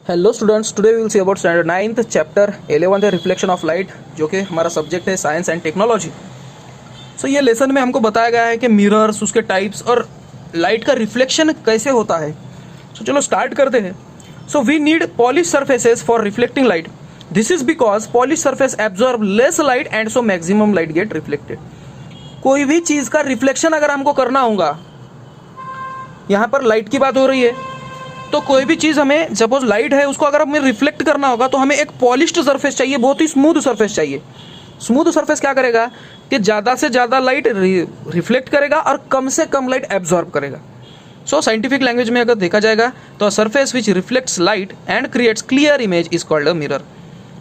Hello students, today we will see about standard 9th chapter 11 है reflection of light, जो कि हमारा subject है साइंस एंड टेक्नोलॉजी। सो ये लेसन में हमको बताया गया है कि मिरर्स, उसके टाइप्स और लाइट का रिफ्लेक्शन कैसे होता है। सो चलो स्टार्ट करते हैं। So we need polish surfaces for reflecting light. This is because polish surface absorb less light and so maximum light get reflected. कोई भी चीज़ का रिफ्लेक्शन अगर हमको करना होगा, यहाँ पर लाइट की बात हो रही है, तो कोई भी चीज़ हमें, सपोज लाइट है, उसको अगर हमें रिफ्लेक्ट करना होगा तो हमें एक पॉलिश्ड सरफेस चाहिए, बहुत ही स्मूथ सरफेस चाहिए। स्मूथ सरफेस क्या करेगा कि ज़्यादा से ज़्यादा लाइट रिफ्लेक्ट करेगा और कम से कम लाइट एब्जॉर्ब करेगा। सो साइंटिफिक लैंग्वेज में अगर देखा जाएगा तो surface which reflects light and creates clear image is called a mirror.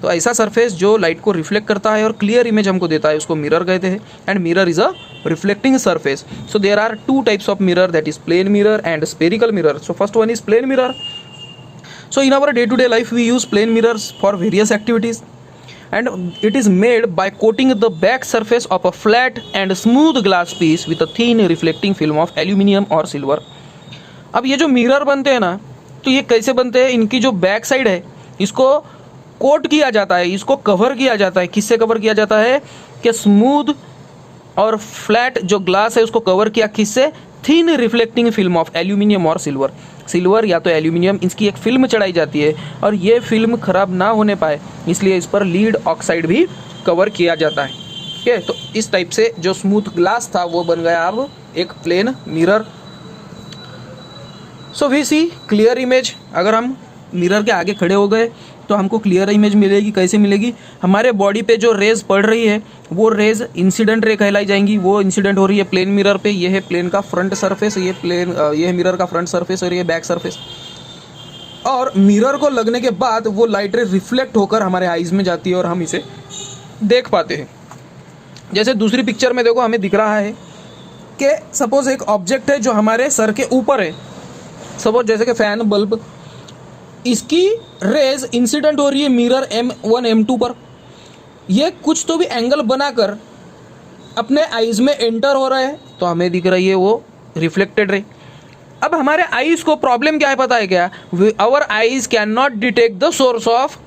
तो ऐसा सरफेस जो लाइट को रिफ्लेक्ट करता है और क्लियर इमेज हमको देता है, उसको मिरर कहते हैं। And mirror is a reflecting surface. So there are two types of mirror, that is plane mirror and spherical mirror. So first one is plane mirror. So in our day-to-day life we use plane mirrors for various activities, and it is made by coating the back surface of a flat and smooth glass piece with a thin reflecting film of aluminium or silver. अब ये जो mirror बनते हैं ना, तो ये कैसे बनते हैं? इनकी जो बैक साइड है इसको कोट किया जाता है, इसको कवर किया जाता है। किससे कवर किया जाता है कि स्मूथ और फ्लैट जो ग्लास है उसको कवर किया, किससे? Thin reflecting film of aluminium और सिल्वर। सिल्वर या तो एल्यूमिनियम, इसकी एक फिल्म चढ़ाई जाती है और ये फिल्म खराब ना होने पाए इसलिए इस पर लीड ऑक्साइड भी कवर किया जाता है। ठीक है, तो इस टाइप से जो स्मूथ ग्लास था वो बन गया अब एक plane mirror. So we see clear image. अगर हम मिरर के आगे खड़े हो गए तो हमको क्लियर इमेज मिलेगी। कैसे मिलेगी? हमारे बॉडी पे जो रेज पड़ रही है वो रेज इंसिडेंट रे कहलाई जाएंगी। वो इंसिडेंट हो रही है प्लेन मिरर पे। ये है प्लेन का फ्रंट सरफेस, ये है मिरर का फ्रंट सरफेस और ये बैक सरफेस। और मिरर को लगने के बाद वो लाइट रे रिफ्लेक्ट होकर हमारे आईज में जाती है और हम इसे देख पाते हैं। जैसे दूसरी पिक्चर में देखो, हमें दिख रहा है कि सपोज एक ऑब्जेक्ट है जो हमारे सर के ऊपर है, सपोज जैसे कि फैन, बल्ब, इसकी रेज इंसिडेंट हो रही है मिरर M1 M2 पर। ये कुछ तो भी एंगल बनाकर अपने आईज में एंटर हो रहा है तो हमें दिख रही है वो रिफ्लेक्टेड रे। अब हमारे आईज को प्रॉब्लम क्या है पता है क्या? Our eyes can not detect the source of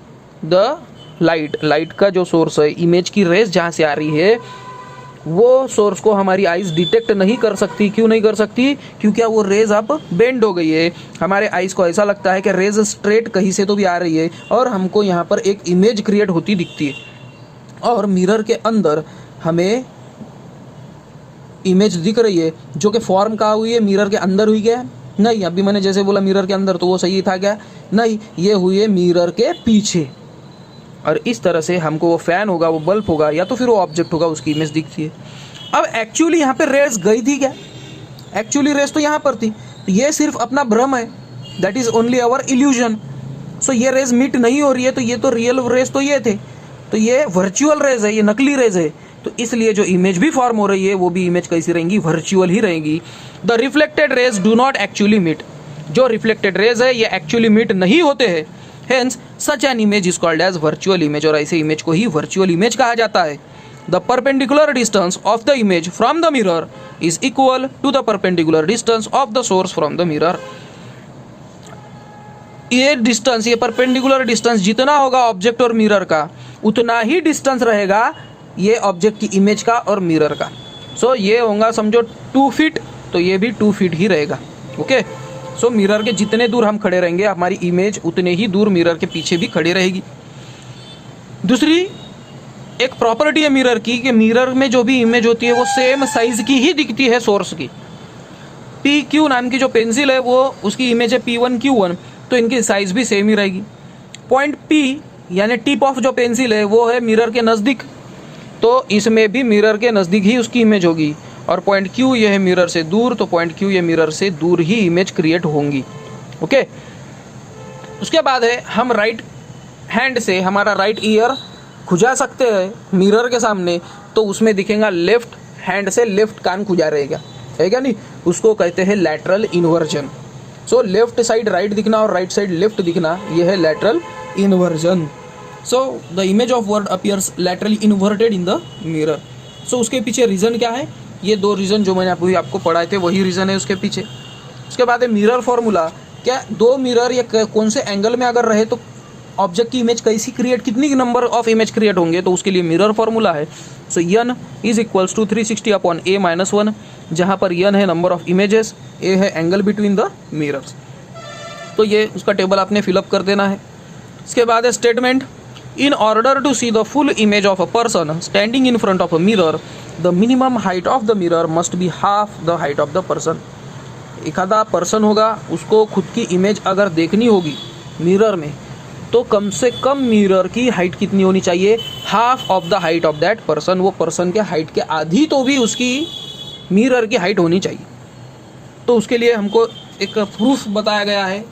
the light. Light का जो सोर्स है, इमेज की रेज जहाँ से आ रही है, वो सोर्स को हमारी आइज़ डिटेक्ट नहीं कर सकती। क्यों नहीं कर सकती? क्योंकि वो रेज अब बेंड हो गई है। हमारे आइज़ को ऐसा लगता है कि रेज स्ट्रेट कहीं से तो भी आ रही है और हमको यहाँ पर एक इमेज क्रिएट होती दिखती है। और मिरर के अंदर हमें इमेज दिख रही है जो कि फॉर्म कहाँ हुई है? मिरर के अंदर हुई क्या? नहीं, अभी मैंने जैसे बोला मिरर के अंदर तो वो सही था क्या? नहीं, ये हुई है मिरर के पीछे। और इस तरह से हमको वो फैन होगा, वो बल्ब होगा या तो फिर वो ऑब्जेक्ट होगा, उसकी इमेज दिखती है। अब एक्चुअली यहाँ पे रेज गई थी क्या? एक्चुअली रेज तो यहाँ पर थी। तो ये सिर्फ अपना भ्रम है, that is only our illusion. So ये रेज मीट नहीं हो रही है, तो ये तो रियल रेज तो ये थे, तो ये वर्चुअल रेज है, ये नकली रेज है। तो इसलिए जो इमेज भी फॉर्म हो रही है वो भी इमेज कैसी रहेंगी? वर्चुअल ही रहेंगी। The reflected rays do not actually meet. जो रिफ्लेक्टेड रेज है ये एक्चुअली मीट नहीं होते हैं। Hence, such an image is called as virtual image, और ऐसे इमेज को ही वर्चुअल इमेज कहा जाता है। The perpendicular distance of the image from the mirror is equal to the perpendicular distance of the source from the mirror. ये distance, ये perpendicular distance जितना होगा ऑब्जेक्ट और मिरर का, उतना ही डिस्टेंस रहेगा ये ऑब्जेक्ट की इमेज का और मिरर का। सो ये होगा समझो 2 फीट, तो ये भी 2 फीट ही रहेगा। ओके, सो मिरर के जितने दूर हम खड़े रहेंगे हमारी इमेज उतने ही दूर मिरर के पीछे भी खड़ी रहेगी। दूसरी एक प्रॉपर्टी है मिरर की कि मिरर में जो भी इमेज होती है वो सेम साइज की ही दिखती है सोर्स की। PQ नाम की जो पेंसिल है वो, उसकी इमेज है P1 Q1, तो इनकी साइज भी सेम ही रहेगी। पॉइंट P यानी टिप ऑफ जो पेंसिल है वो है मिरर के नज़दीक, तो इसमें भी मिरर के नज़दीक ही उसकी इमेज होगी। और पॉइंट Q ये है मिरर से दूर, तो पॉइंट Q ये मिरर से दूर ही इमेज क्रिएट होंगी। ओके, उसके बाद है हम राइट हैंड से हमारा राइट ईयर खुजा सकते हैं मिरर के सामने, तो उसमें दिखेगा लेफ्ट हैंड से लेफ्ट कान खुजा रहेगा, है क्या? नहीं, उसको कहते हैं lateral inversion. So left side right दिखना और राइट साइड लेफ्ट दिखना, ये है lateral inversion. So the image of word appears laterally inverted in the mirror. So उसके पीछे रीज़न क्या है? ये 2 रीज़न जो मैंने आपको पढ़ाए थे वही रीज़न है उसके पीछे। उसके बाद है मिरर फॉर्मूला क्या दो मिरर या कौन से एंगल में अगर रहे तो ऑब्जेक्ट की इमेज कैसी क्रिएट, कितनी नंबर ऑफ इमेज क्रिएट होंगे, तो उसके लिए मिरर फॉर्मूला है। So n is equals to 360 upon a minus 1, जहाँ पर n है नंबर ऑफ इमेजेस, a है एंगल बिटवीन द मिरर्स। तो ये उसका टेबल आपने फिलअप कर देना है। इसके बाद है statement, in order to see the full image of a person standing in front of a mirror the minimum height of the mirror must be half the height of the person. एखादा person होगा, उसको खुद की image अगर देखनी होगी mirror में, तो कम से कम मिरर की हाइट कितनी होनी चाहिए, half of the height of that person. वो पर्सन के हाइट के आधी तो भी उसकी मिरर की हाइट होनी चाहिए। तो उसके लिए हमको एक प्रूफ बताया गया है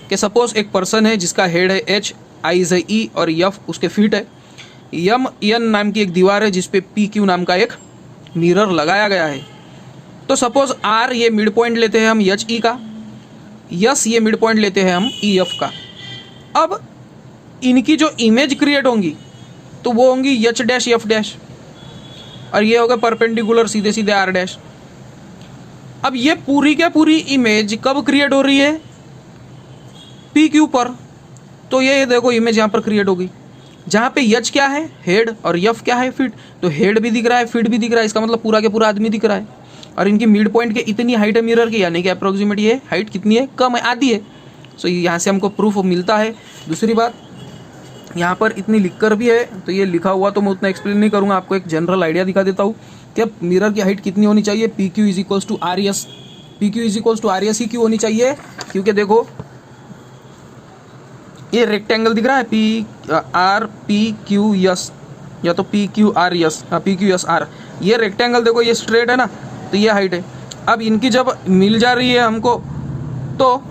कि सपोज एक पर्सन है जिसका हेड है h, आईज है e और f उसके फीट है, यम n नाम की एक दीवार है जिसपे PQ नाम का एक मिरर लगाया गया है। तो सपोज R ये मिड पॉइंट लेते हैं हम HE का, यस ये मिड पॉइंट लेते हैं हम EF का। अब इनकी जो इमेज क्रिएट होंगी तो वो होंगी H डैश F डैश, और ये होगा परपेंडिकुलर सीधे सीधे R डैश। अब ये पूरी क्या पूरी इमेज कब क्रिएट हो रही है, PQ पर। तो ये देखो इमेज यहाँ पर क्रिएट होगी, जहाँ पे H क्या है हेड और F क्या है फीट। तो हेड भी दिख रहा है, फीट भी दिख रहा है, इसका मतलब पूरा के पूरा आदमी दिख रहा है। और इनकी मिड पॉइंट के इतनी हाइट है मिरर की, यानी कि अप्रोक्सीमेट ये हाइट कितनी है, कम है, आधी है। सो यहाँ से हमको प्रूफ मिलता है। दूसरी बात, यहाँ पर इतनी लिखकर भी है, तो ये लिखा हुआ तो मैं उतना एक्सप्लेन नहीं करूँगा, आपको एक जनरल आइडिया दिखा देता हूँ कि अब मिरर की हाइट कितनी होनी चाहिए। PQ is equals to RS, PQ is equals to RS ही क्यों होनी चाहिए, क्योंकि देखो ये रेक्टेंगल दिख रहा है PRPQS या तो PQRS, PQSR, ये रेक्टेंगल देखो ये स्ट्रेट है ना, तो ये हाइट है। अब इनकी जब मिल जा रही है हमको, तो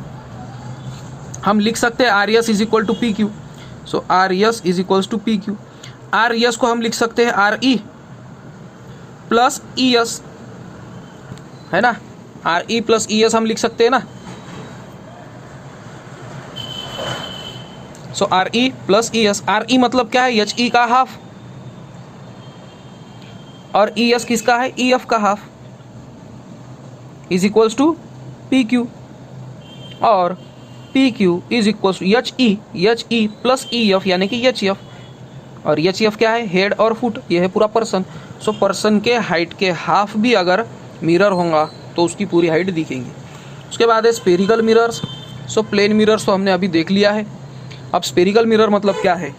हम लिख सकते हैं RS is equal to PQ। So RS is equals to PQ। RS को हम लिख सकते हैं RE प्लस ES, है ना, RE प्लस ES हम लिख सकते हैं ना। सो RE प्लस ES, RE मतलब क्या है, HE का हाफ, और ES किसका है, EF का half, is equals to PQ। और PQ is equals to HE plus EF यानी कि HF, और HF क्या है, हेड और फुट, ये है पूरा पर्सन। सो पर्सन के हाइट के हाफ भी अगर मिरर होगा तो उसकी पूरी हाइट दिखेंगी। उसके बाद है spherical mirrors. So plane mirrors तो हमने अभी देख लिया है। अब स्पेरिकल मिरर मतलब क्या है।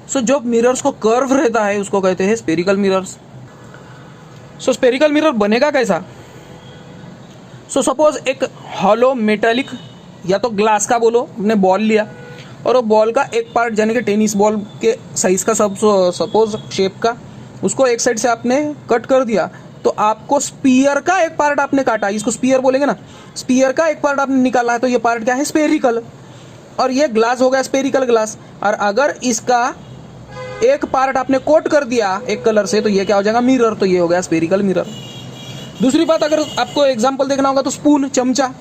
सो जो मिरर्स को कर्व रहता है उसको कहते हैं स्पेरिकल मिरर्स। सो स्पेरिकल मिरर बनेगा कैसा। सो सपोज एक हॉलो मेटालिक या तो ग्लास का बोलो, हमने बॉल लिया और वो बॉल का एक पार्ट यानी कि टेनिस बॉल के साइज का सब सपोज शेप का, उसको एक साइड से आपने कट कर दिया, तो आपको स्पीयर का एक पार्ट आपने काटा, इसको स्पीयर बोलेंगे ना, स्पीयर का एक पार्ट आपने निकाला है, तो ये पार्ट क्या है, स्पेरिकल। और ये ग्लास हो गया स्पेरिकल ग्लास। और अगर इसका एक पार्ट आपने कोट कर दिया एक कलर से, तो ये क्या हो जाएगा, मिरर। तो ये हो गया स्पेरिकल मिरर। दूसरी बात, अगर आपको एग्जाम्पल देखना होगा तो स्पून, चमचा,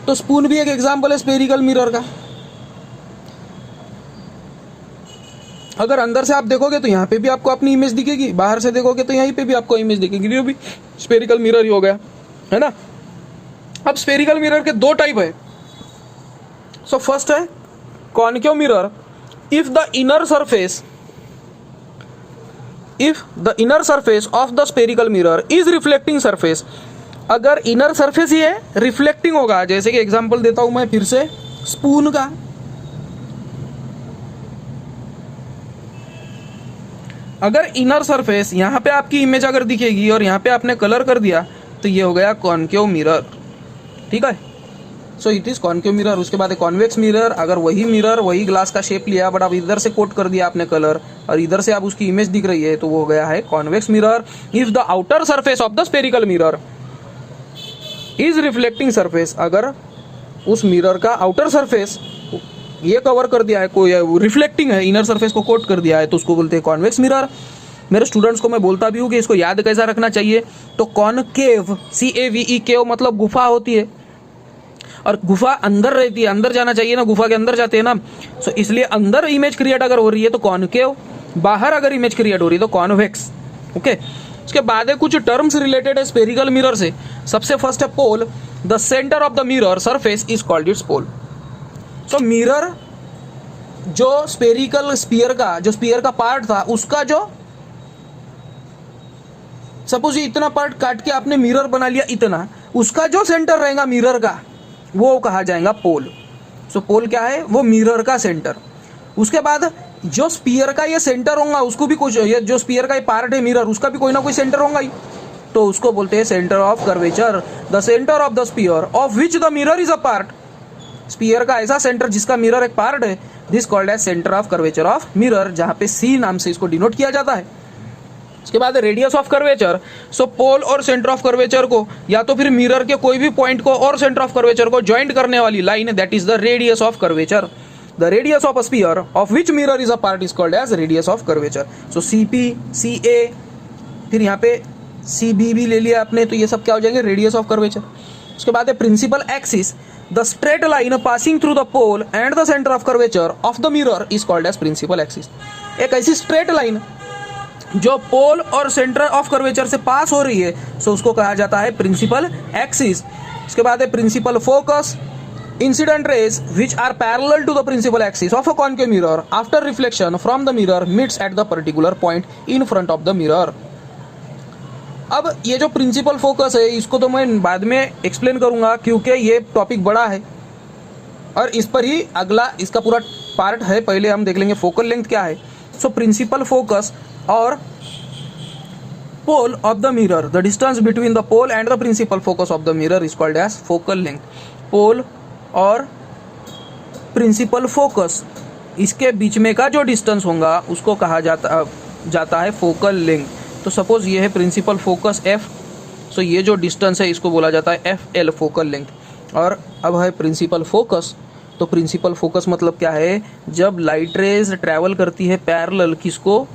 तो स्पून भी एक एग्जाम्पल है स्पेरिकल मिरर का। अगर अंदर से आप देखोगे तो यहाँ पे भी आपको अपनी इमेज दिखेगी, बाहर से देखोगे तो यहीं पे भी आपको इमेज दिखेगी, ये भी स्पेरिकल मिरर ही हो गया, है ना। अब स्पेरिकल मिरर के दो टाइप है। सो फर्स्ट है concave mirror. If the inner surface of the spherical mirror is reflecting surface, अगर इनर सरफेस ही है रिफ्लेक्टिंग होगा, जैसे कि एग्जांपल देता हूं मैं फिर से स्पून का। अगर इनर सरफेस यहाँ पे आपकी इमेज अगर दिखेगी और यहाँ पे आपने कलर कर दिया, तो ये हो गया कॉनकेव मिरर, ठीक है। So it is concave mirror. उसके बाद कॉन्वेक्स मिरर, अगर वही मिरर वही ग्लास का शेप लिया बट अब इधर से कोट कर दिया आपने कलर और इधर से आप उसकी इमेज दिख रही है, तो वो हो गया है convex mirror. If the outer surface of the spherical mirror is reflecting surface, अगर उस मिरर का आउटर सरफेस ये कवर कर दिया है, कोई रिफ्लेक्टिंग है, इनर सरफेस को कोट कर दिया है, तो उसको बोलते हैं कॉन्वेक्स मिरर। मेरे स्टूडेंट्स को मैं बोलता भी हूँ कि इसको याद कैसा रखना चाहिए। तो कॉनकेव, CAVE, केव मतलब गुफा होती है, और गुफा अंदर रहती है, अंदर जाना चाहिए ना, गुफा के अंदर जाते हैं ना। सो इसलिए अंदर इमेज क्रिएट अगर हो रही है तो कॉनकेव, बाहर अगर इमेज क्रिएट हो रही है तो कॉन्वेक्स, ओके। उसके बाद है कुछ टर्म्स रिलेटेड है स्पेरिकल मिरर से। सबसे फर्स्ट है pole, the centre of the mirror surface is called its pole. तो मिरर जो स्पीयर का पार्ट था, उसका जो सपोज ये इतना पार्ट काट के आपने मिरर बना लिया इतना, उसका जो सेंटर रहेगा मिरर का वो कहा जाएगा पोल। सो पोल क्या है, वो मिरर का सेंटर। उसके बाद जो स्पीयर का ये सेंटर होगा उसको भी कुछ, ये जो स्पीयर का ये पार्ट है मिरर, उसका भी कोई ना कोई सेंटर होगा ही, तो उसको बोलते हैं centre of curvature. The centre of the sphere of which the mirror is a part. Sphere का ऐसा सेंटर जिसका मिरर एक पार्ट है, this called as centre of curvature of mirror, जहां पे सी नाम से इसको डिनोट किया जाता है। उसके बाद रेडियस ऑफ कर्वेचर। सो पोल और सेंटर ऑफ कर्वेचर को, या तो फिर मिरर के कोई भी पॉइंट को और सेंटर ऑफ कर्वेचर को ज्वाइंट करने वाली line, that is the radius of curvature. The radius of a sphere of which mirror is a part is called as radius of curvature. So CP, CA, फिर यहाँ पे CB भी ले लिया आपने, तो ये सब क्या हो जाएंगे, रेडियस ऑफ कर्वेचर। उसके बाद है principal axis, the straight line passing through the pole and the centre of curvature of the mirror is called as principal axis. एक ऐसी स्ट्रेट लाइन जो पोल और सेंटर ऑफ कर्वेचर से पास हो रही है, सो उसको कहा जाता है प्रिंसिपल एक्सिस। उसके बाद है principal focus, incident rays which are parallel to the principal axis of a concave mirror after reflection from the mirror meets at the particular point in front of the mirror. अब ये जो principal focus है इसको तो मैं बाद में explain करूंगा, क्योंकि ये टॉपिक बड़ा है और इस पर ही अगला इसका पूरा पार्ट है। पहले हम देख लेंगे फोकल लेंथ क्या है। सो प्रिंसिपल फोकस और pole of the mirror, the distance between the pole and the principal focus of the mirror is called as focal length. Pole और प्रिंसिपल फोकस, इसके बीच में का जो डिस्टेंस होगा उसको कहा जाता है फोकल लेंथ। तो सपोज ये है प्रिंसिपल फोकस F, सो ये जो डिस्टेंस है इसको बोला जाता है FL फोकल लेंथ। और अब है प्रिंसिपल फोकस। तो प्रिंसिपल फोकस मतलब क्या है, जब लाइट रेज ट्रैवल करती है पैरेलल किसको,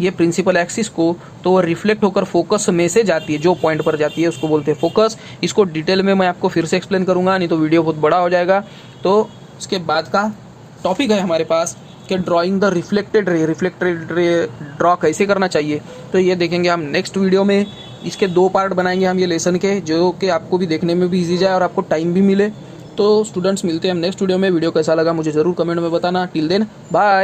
ये प्रिंसिपल एक्सिस को, तो वो रिफ्लेक्ट होकर फोकस में से जाती है, जो पॉइंट पर जाती है उसको बोलते हैं फोकस। इसको डिटेल में मैं आपको फिर से एक्सप्लेन करूंगा, नहीं तो वीडियो बहुत बड़ा हो जाएगा। तो इसके बाद का टॉपिक है हमारे पास कि drawing the reflected ray draw कैसे करना चाहिए, तो ये देखेंगे हम नेक्स्ट वीडियो में। इसके 2 पार्ट बनाएंगे हम ये लेसन के, जो कि आपको भी देखने में भी ईजी जाए और आपको टाइम भी मिले। तो स्टूडेंट्स मिलते हैं हम नेक्स्ट वीडियो में। वीडियो कैसा लगा मुझे ज़रूर कमेंट में बताना। Till then bye.